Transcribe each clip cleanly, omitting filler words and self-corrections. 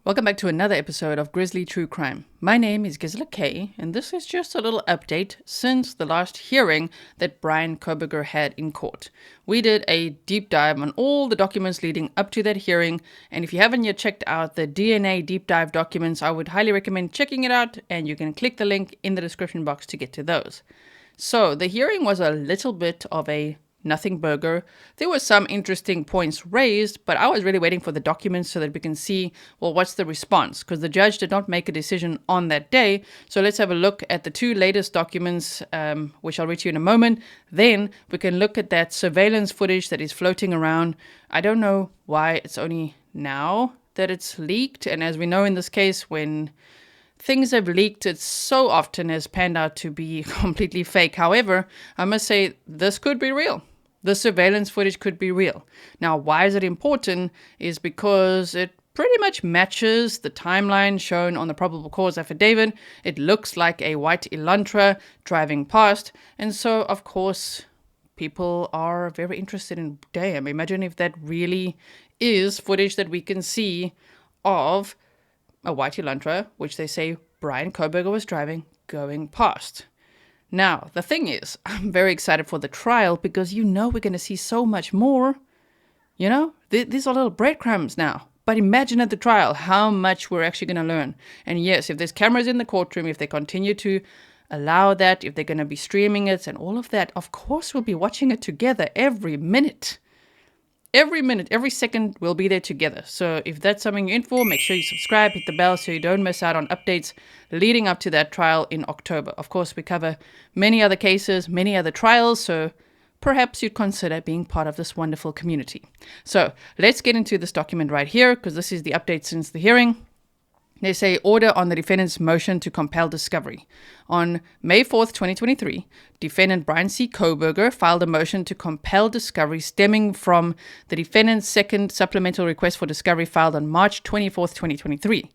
Welcome back to another episode of Grizzly True Crime. My name is Gisela K, and this is just a little update since the last hearing that Bryan Kohberger had in court. We did a deep dive on all the documents leading up to that hearing, and if you haven't yet checked out the DNA deep dive documents, I would highly recommend checking it out, and you can click the link in the description box to get to those. So, the hearing was a little bit of a nothing burger. There were some interesting points raised, but I was really waiting for the documents so that we can see, well, what's the response? Because the judge did not make a decision on that day. So let's have a look at the two latest documents, which I'll read to you in a moment. Then we can look at that surveillance footage that is floating around. I don't know why it's only now that it's leaked. And as we know in this case, when things have leaked, it so often has panned out to be completely fake. However, I must say this could be real. The surveillance footage could be real. Now, why is it important? Is because it pretty much matches the timeline shown on the probable cause affidavit. It looks like a white Elantra driving past. And so, of course, people are very interested in, damn, imagine if that really is footage that we can see of a white Elantra, which they say Bryan Kohberger was driving, going past. Now, the thing is, I'm very excited for the trial because we're going to see so much more. These are little breadcrumbs now. But imagine at the trial how much we're actually going to learn. And yes, if there's cameras in the courtroom, if they continue to allow that, if they're going to be streaming it and all of that, of course we'll be watching it together every minute. Every minute, every second, we'll be there together. So if that's something you're in for, make sure you subscribe, hit the bell so you don't miss out on updates leading up to that trial in October. Of course, we cover many other cases, many other trials, so perhaps you'd consider being part of this wonderful community. So let's get into this document right here, because this is the update since the hearing. They say order on the defendant's motion to compel discovery. On May 4th, 2023, defendant Bryan C. Kohberger filed a motion to compel discovery stemming from the defendant's second supplemental request for discovery filed on March 24th, 2023.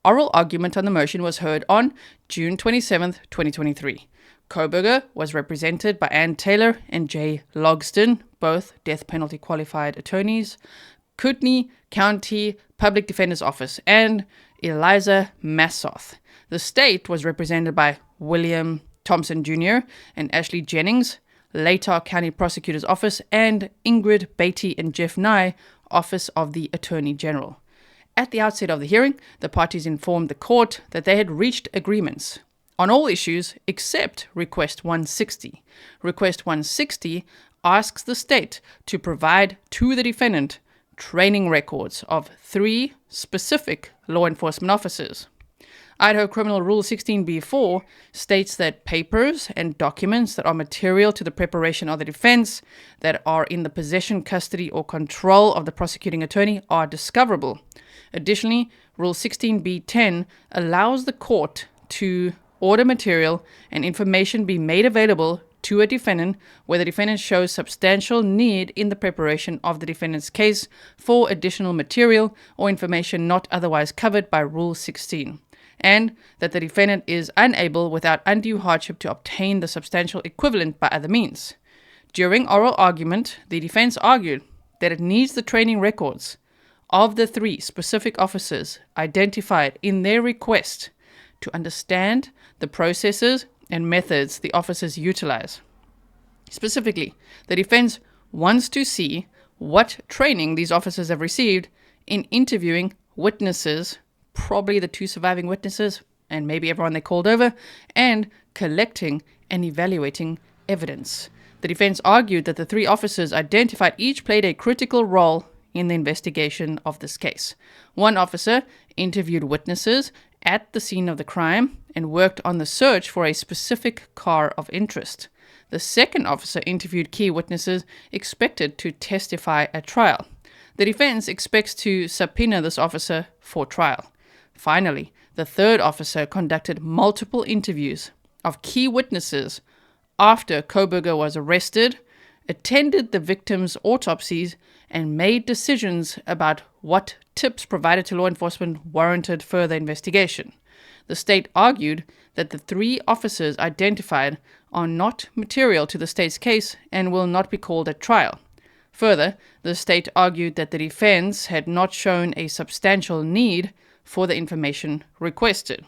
Oral argument on the motion was heard on June 27th, 2023. Kohberger was represented by Ann Taylor and Jay Logston, both death penalty qualified attorneys, Kootenai County Public Defender's Office, and Eliza Massoth. The state was represented by William Thompson Jr. and Ashley Jennings, Latah County Prosecutor's Office, and Ingrid Beatty and Jeff Nye, Office of the Attorney General. At the outset of the hearing, the parties informed the court that they had reached agreements on all issues except Request 160. Request 160 asks the state to provide to the defendant training records of 3 specific law enforcement officers. Idaho Criminal Rule 16b-4 states that papers and documents that are material to the preparation of the defense that are in the possession, custody, or control of the prosecuting attorney are discoverable. Additionally, Rule 16b-10 allows the court to order material and information be made available to a defendant where the defendant shows substantial need in the preparation of the defendant's case for additional material or information not otherwise covered by Rule 16, and that the defendant is unable without undue hardship to obtain the substantial equivalent by other means. During oral argument, the defense argued that it needs the training records of the 3 specific officers identified in their request to understand the processes and methods the officers utilize. Specifically, the defense wants to see what training these officers have received in interviewing witnesses, probably the 2 surviving witnesses, and maybe everyone they called over, and collecting and evaluating evidence. The defense argued that the 3 officers identified each played a critical role in the investigation of this case. One officer interviewed witnesses at the scene of the crime and worked on the search for a specific car of interest. The second officer interviewed key witnesses expected to testify at trial. The defense expects to subpoena this officer for trial. Finally, the third officer conducted multiple interviews of key witnesses after Kohberger was arrested, attended the victims' autopsies, and made decisions about what tips provided to law enforcement warranted further investigation. The state argued that the 3 officers identified are not material to the state's case and will not be called at trial. Further, the state argued that the defense had not shown a substantial need for the information requested.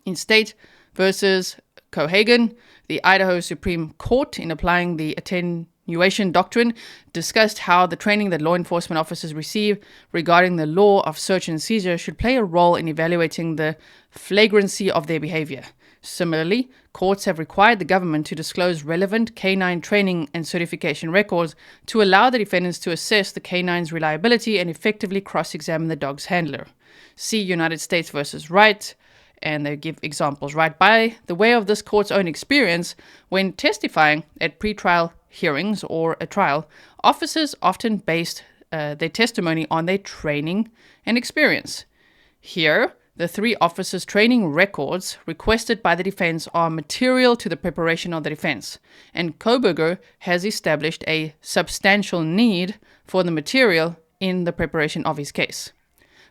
In State versus Kohberger, the Idaho Supreme Court, in applying the attenuation doctrine, discussed how the training that law enforcement officers receive regarding the law of search and seizure should play a role in evaluating the flagrancy of their behavior. Similarly, courts have required the government to disclose relevant canine training and certification records to allow the defendants to assess the canine's reliability and effectively cross-examine the dog's handler. See United States versus Wright, and they give examples. Right, by the way of this court's own experience, when testifying at pretrial hearings or a trial, officers often based their testimony on their training and experience. Here, the 3 officers' training records requested by the defense are material to the preparation of the defense, and Kohberger has established a substantial need for the material in the preparation of his case.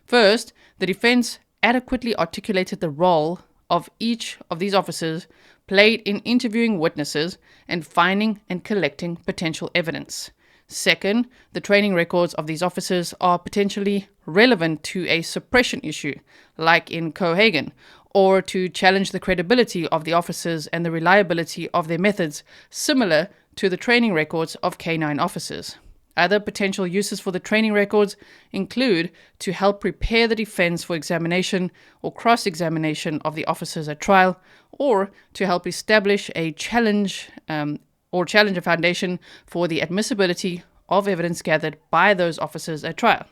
First, the defense adequately articulated the role of each of these officers played in interviewing witnesses and finding and collecting potential evidence. Second, the training records of these officers are potentially relevant to a suppression issue, like in Kohberger, or to challenge the credibility of the officers and the reliability of their methods, similar to the training records of canine officers. Other potential uses for the training records include to help prepare the defense for examination or cross-examination of the officers at trial, or to help establish a challenge a foundation for the admissibility of evidence gathered by those officers at trial.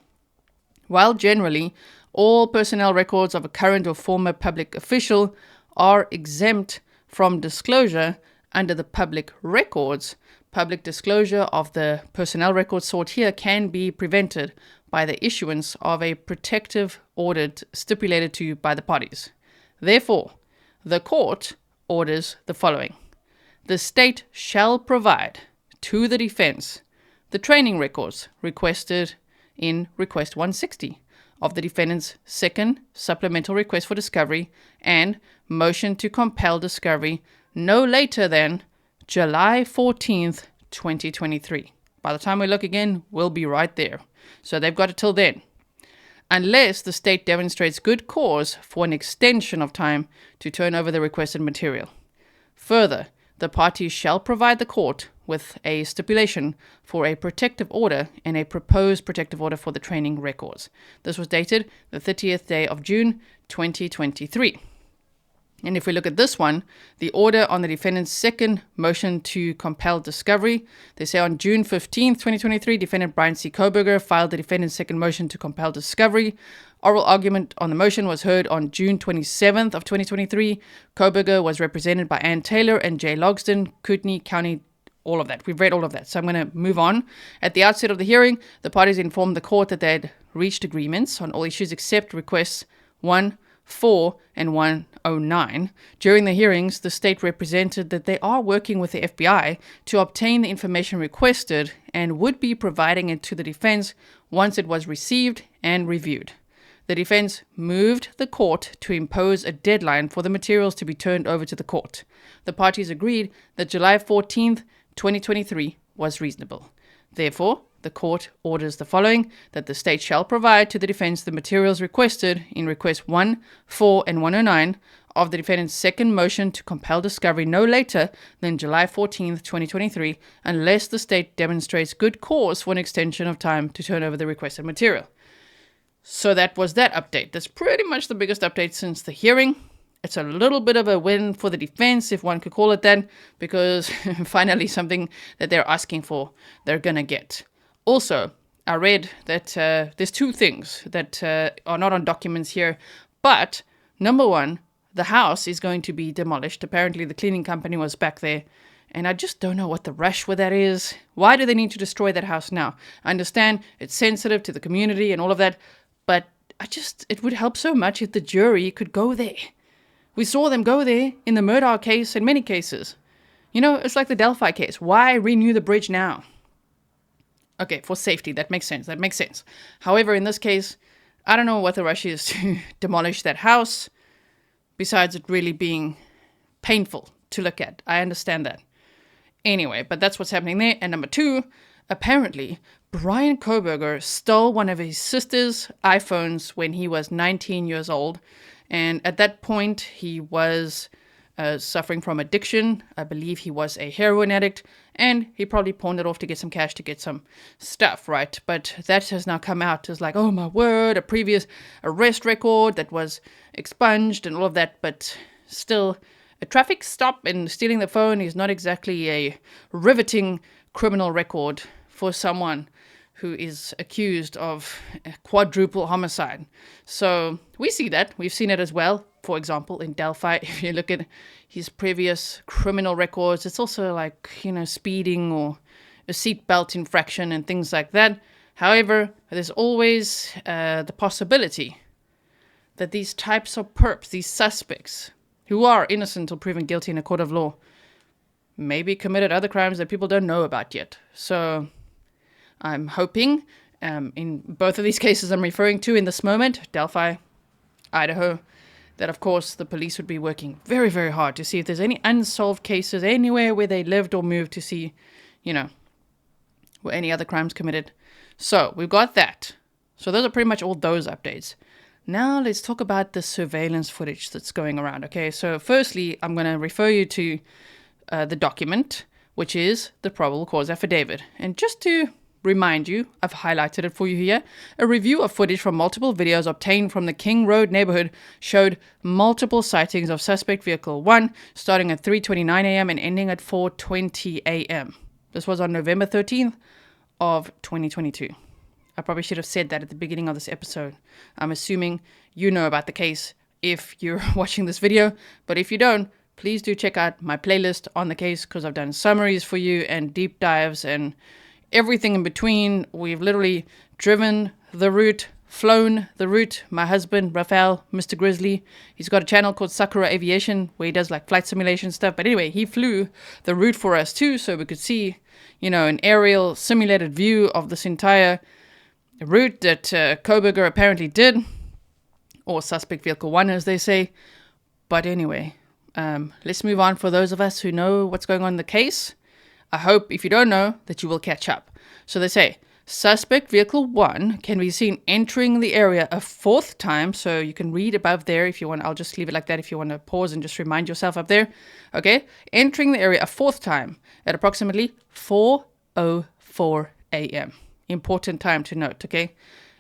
While generally all personnel records of a current or former public official are exempt from disclosure under the public records, public disclosure of the personnel records sought here can be prevented by the issuance of a protective order stipulated to by the parties. Therefore, the court orders the following. The state shall provide to the defense the training records requested in Request 160 of the defendant's second supplemental request for discovery and motion to compel discovery no later than July 14th, 2023. By the time we look again, we'll be right there. So they've got it till then. Unless the state demonstrates good cause for an extension of time to turn over the requested material. Further, the parties shall provide the court with a stipulation for a protective order and a proposed protective order for the training records. This was dated the 30th day of June, 2023. And if we look at this one, the order on the defendant's second motion to compel discovery, they say on June 15th, 2023, defendant Bryan C. Kohberger filed the defendant's second motion to compel discovery. Oral argument on the motion was heard on June 27th of 2023. Kohberger was represented by Ann Taylor and Jay Logsdon, Kootenai County, all of that. We've read all of that, so I'm going to move on. At the outset of the hearing, the parties informed the court that they had reached agreements on all issues except requests 1, 4, and 109. During the hearings, the state represented that they are working with the FBI to obtain the information requested and would be providing it to the defense once it was received and reviewed. The defense moved the court to impose a deadline for the materials to be turned over to the court. The parties agreed that July 14th, 2023 was reasonable. Therefore, the court orders the following, that the state shall provide to the defense the materials requested in Request 1, 4, and 109 of the defendant's second motion to compel discovery no later than July 14th, 2023, unless the state demonstrates good cause for an extension of time to turn over the requested material. So that was that update. That's pretty much the biggest update since the hearing. It's a little bit of a win for the defense, if one could call it that, because finally something that they're asking for, they're going to get. Also, I read that there's 2 things that are not on documents here, but number 1, the house is going to be demolished. Apparently the cleaning company was back there, and I just don't know what the rush with that is. Why do they need to destroy that house now? I understand it's sensitive to the community and all of that, but it would help so much if the jury could go there. We saw them go there in the Murdoch case and many cases. You know, it's like the Delphi case. Why renew the bridge now? Okay, for safety, that makes sense. However, in this case, I don't know what the rush is to demolish that house, besides it really being painful to look at. I understand that. Anyway, but that's what's happening there. And number 2, apparently, Bryan Kohberger stole one of his sister's iPhones when he was 19 years old. And at that point, he was suffering from addiction. I believe he was a heroin addict. And he probably pawned it off to get some cash to get some stuff, right? But that has now come out as like, oh my word, a previous arrest record that was expunged and all of that. But still, a traffic stop and stealing the phone is not exactly a riveting criminal record for someone who is accused of a quadruple homicide. So we see that. We've seen it as well. For example, in Delphi, if you look at his previous criminal records, it's also like, speeding or a seatbelt infraction and things like that. However, there's always the possibility that these types of perps, these suspects, who are innocent or proven guilty in a court of law, maybe committed other crimes that people don't know about yet. So I'm hoping, in both of these cases I'm referring to in this moment, Delphi, Idaho, that of course the police would be working very, very hard to see if there's any unsolved cases anywhere where they lived or moved to see, were any other crimes committed. So we've got that. So those are pretty much all those updates. Now let's talk about the surveillance footage that's going around. Okay, so firstly, I'm going to refer you to the document, which is the probable cause affidavit. And just to remind you, I've highlighted it for you here. A review of footage from multiple videos obtained from the King Road neighborhood showed multiple sightings of suspect vehicle 1, starting at 3:29 a.m. and ending at 4:20 a.m. This was on November 13th of 2022. I probably should have said that at the beginning of this episode. I'm assuming you know about the case if you're watching this video, but if you don't, please do check out my playlist on the case because I've done summaries for you and deep dives and everything in between. We've literally driven the route, flown the route. My husband, Rafael, Mr. Grizzly, he's got a channel called Sakura Aviation where he does like flight simulation stuff. But anyway, he flew the route for us too, so we could see, an aerial simulated view of this entire route that Kohberger apparently did, or suspect vehicle 1, as they say. But anyway, let's move on for those of us who know what's going on in the case. I hope, if you don't know, that you will catch up. So they say, suspect vehicle 1 can be seen entering the area a 4th time. So you can read above there if you want. I'll just leave it like that if you want to pause and just remind yourself up there. Okay, entering the area a 4th time at approximately 4:04 a.m. Important time to note, okay?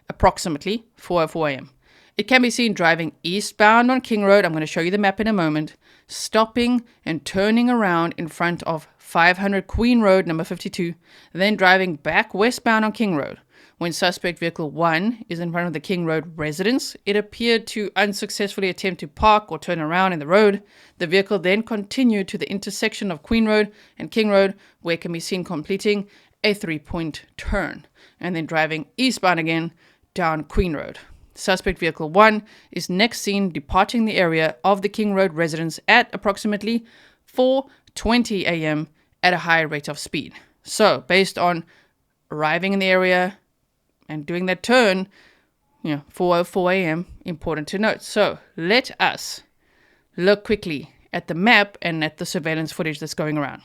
Approximately 4:04 a.m. It can be seen driving eastbound on King Road. I'm going to show you the map in a moment. Stopping and turning around in front of 500 Queen Road, number 52, then driving back westbound on King Road. When suspect vehicle 1 is in front of the King Road residence, it appeared to unsuccessfully attempt to park or turn around in the road. The vehicle then continued to the intersection of Queen Road and King Road, where it can be seen completing a 3-point turn, and then driving eastbound again down Queen Road. Suspect vehicle 1 is next seen departing the area of the King Road residence at approximately 4:20 a.m. at a high rate of speed. So, based on arriving in the area and doing that turn, 4:04 a.m., important to note. So, let us look quickly at the map and at the surveillance footage that's going around.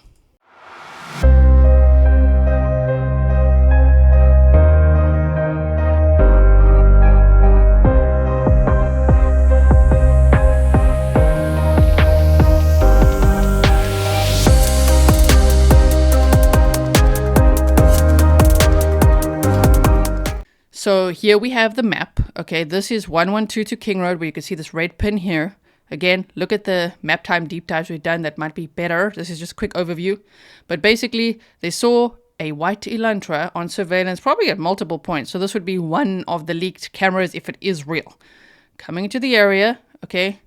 So here we have the map. Okay, this is 112 King Road, where you can see this red pin here. Again, look at the Maptime deep dives we've done. That might be better. This is just a quick overview. But basically, they saw a white Elantra on surveillance, probably at multiple points. So this would be one of the leaked cameras if it is real. Coming into the area, okay,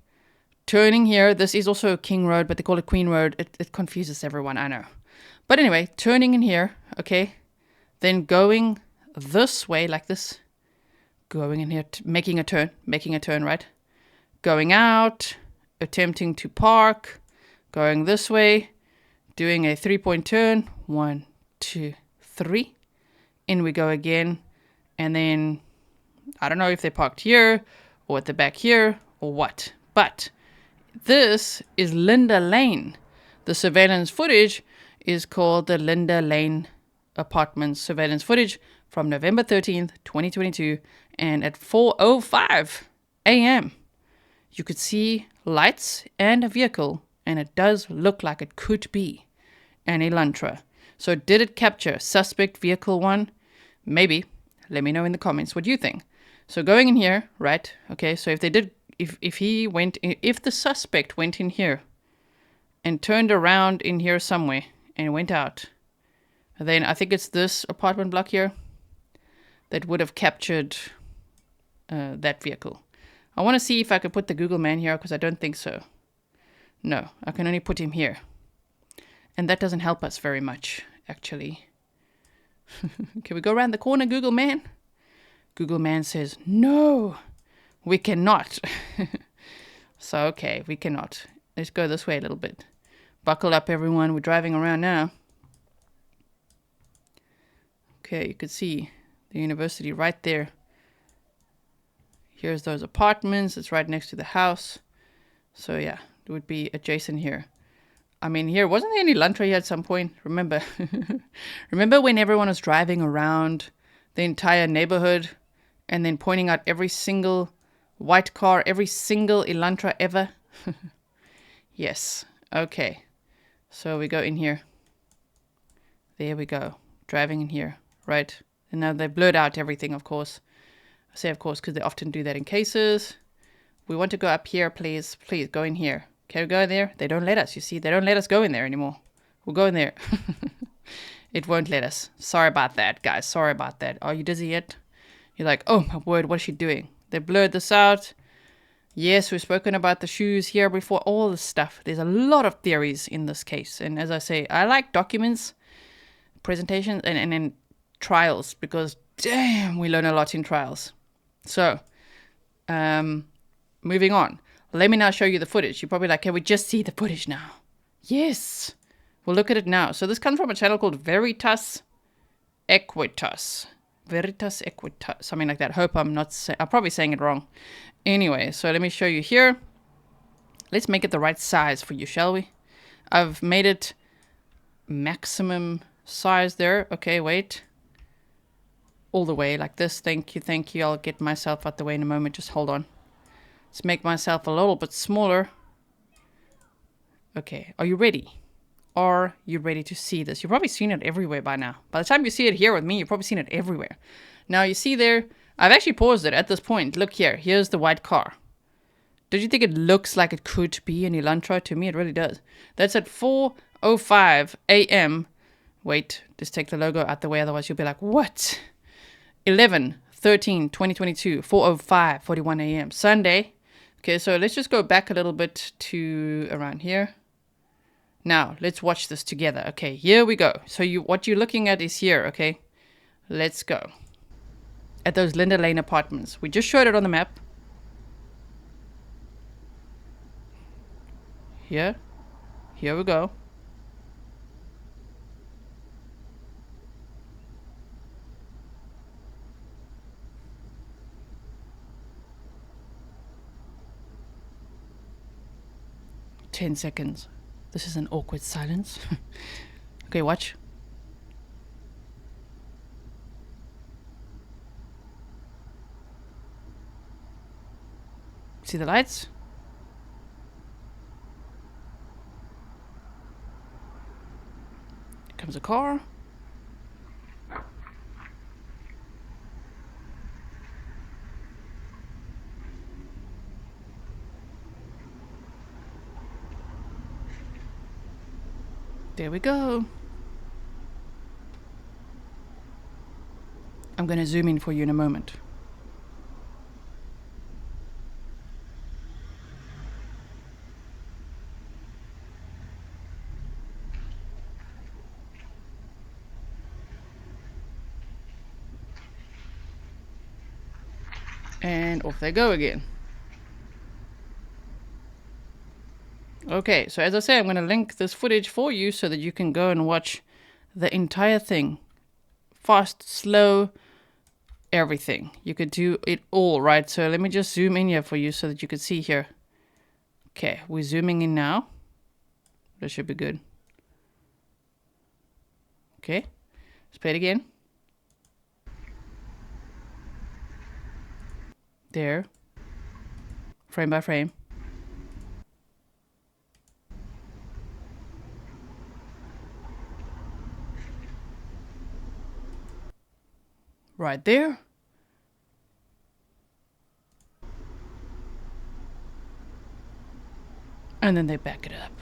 turning here. This is also King Road, but they call it Queen Road. It confuses everyone, I know. But anyway, turning in here, okay, then going this way like this, going in here, making a turn, right? Going out, attempting to park, going this way, doing a 3-point turn, 1, 2, 3, in we go again, and then I don't know if they parked here or at the back here or what, but this is Linda Lane. The surveillance footage is called the Linda Lane Apartments surveillance footage from November 13th, 2022, and at 4:05 a.m. you could see lights and a vehicle, and it does look like it could be an Elantra. So did it capture suspect vehicle 1? Maybe. Let me know in the comments what you think. So going in here, right? Okay, so if they did, if the suspect went in here and turned around in here somewhere and went out, then I think it's this apartment block here that would have captured that vehicle. I want to see if I could put the Google man here, because I don't think so. No, I can only put him here. And that doesn't help us very much, actually. Can we go around the corner, Google man? Google man says, no, we cannot. So, okay, we cannot. Let's go this way a little bit. Buckle up, everyone. We're driving around now. Okay, you can see the university right there. Here's those apartments. It's right next to the house. So, yeah, it would be adjacent here. I mean, here, wasn't there any Elantra here at some point? Remember? Remember when everyone was driving around the entire neighborhood and then pointing out every single white car, every single Elantra ever? Yes. Okay. So we go in here. There we go. Driving in here. Right. And now they blurred out everything, of course. I say of course because they often do that in cases. We want to go up here, please. Please, go in here. Can we go in there? They don't let us, you see. They don't let us go in there anymore. We'll go in there. It won't let us. Sorry about that, guys. Sorry about that. Are you dizzy yet? You're like, oh my word, what is she doing? They blurred this out. Yes, we've spoken about the shoes here before. All this stuff. There's a lot of theories in this case. And as I say, I like documents, presentations, and then trials. Because, damn, we learn a lot in trials. So, moving on. Let me now show you the footage. You're probably like, can we just see the footage now? Yes. We'll look at it now. So this comes from a channel called Veritas Equitas. Veritas Equitas. Something like that. Hope I'm probably saying it wrong. Anyway, so let me show you here. Let's make it the right size for you, shall we? I've made it maximum size there. Okay, wait. All the way like this. Thank you, thank you. I'll get myself out the way in a moment. Just hold on. Let's make myself a little bit smaller. Okay, are you ready? Are you ready to see this? You've probably seen it everywhere by now. By the time you see it here with me, you've probably seen it everywhere. Now, you see there, I've actually paused it at this point. Look here, here's the white car. Did you think it looks like it could be an Elantra? To me, it really does. That's at 4:05 a.m. Wait, just take the logo out the way, otherwise you'll be like, what? 11/13/2022, 4:05, 41 a.m. Sunday. Okay, so let's just go back a little bit to around here. Now, let's watch this together. Okay, here we go. So what you're looking at is here, okay? Let's go. At those Linda Lane apartments. We just showed it on the map. Here we go. "10 seconds. This is an awkward silence." Okay, watch. See the lights? Here comes a car. There we go. I'm gonna zoom in for you in a moment. And off they go again. Okay, so as I say, I'm going to link this footage for you so that you can go and watch the entire thing. Fast, slow, everything. You could do it all, right? So let me just zoom in here for you so that you can see here. Okay, we're zooming in now. That should be good. Okay, let's play it again. There. Frame by frame. Right there. And then they back it up.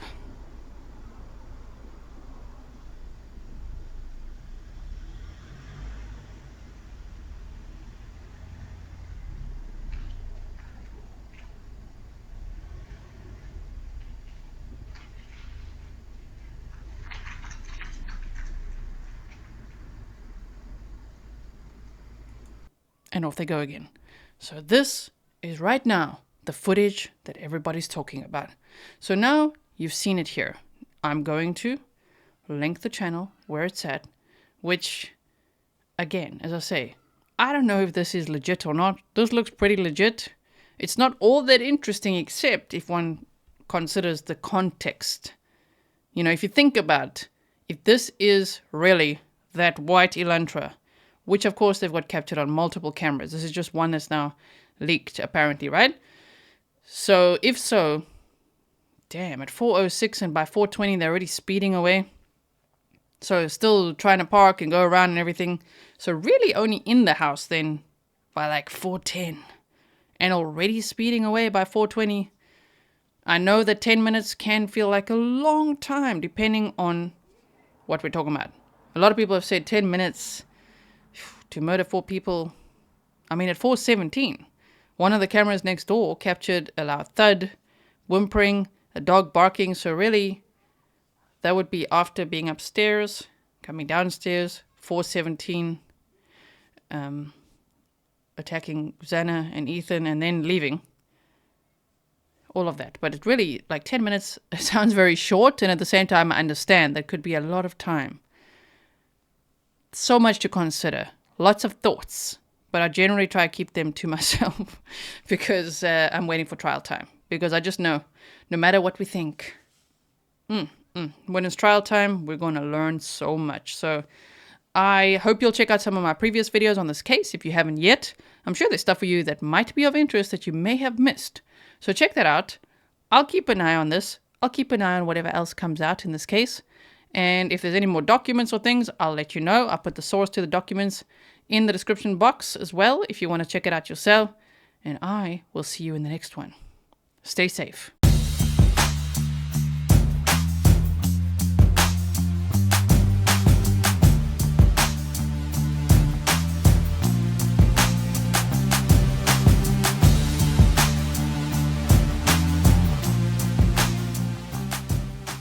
And off they go again. So this is right now the footage that everybody's talking about. So now you've seen it here. I'm going to link the channel where it's at, which, again, as I say, I don't know if this is legit or not. This looks pretty legit. It's not all that interesting except if one considers the context. You know, if you think about if this is really that white Elantra, which of course they've got captured on multiple cameras. This is just one that's now leaked, apparently, right? So if so, damn, at 4:06 and by 4:20 they're already speeding away. So still trying to park and go around and everything. So really only in the house then by like 4:10 and already speeding away by 4:20. I know that 10 minutes can feel like a long time depending on what we're talking about. A lot of people have said 10 minutes to murder 4 people. I mean, at 4:17, one of the cameras next door captured a loud thud, whimpering, a dog barking. So really, that would be after being upstairs, coming downstairs, 4:17, attacking Xana and Ethan, and then leaving. All of that. But it really, like 10 minutes, sounds very short. And at the same time, I understand that could be a lot of time. So much to consider. Lots of thoughts. But I generally try to keep them to myself because I'm waiting for trial time. Because I just know, no matter what we think, when it's trial time, we're going to learn so much. So I hope you'll check out some of my previous videos on this case if you haven't yet. I'm sure there's stuff for you that might be of interest that you may have missed. So check that out. I'll keep an eye on this. I'll keep an eye on whatever else comes out in this case. And if there's any more documents or things, I'll let you know. I'll put the source to the documents in the description box as well if you want to check it out yourself. And I will see you in the next one. Stay safe.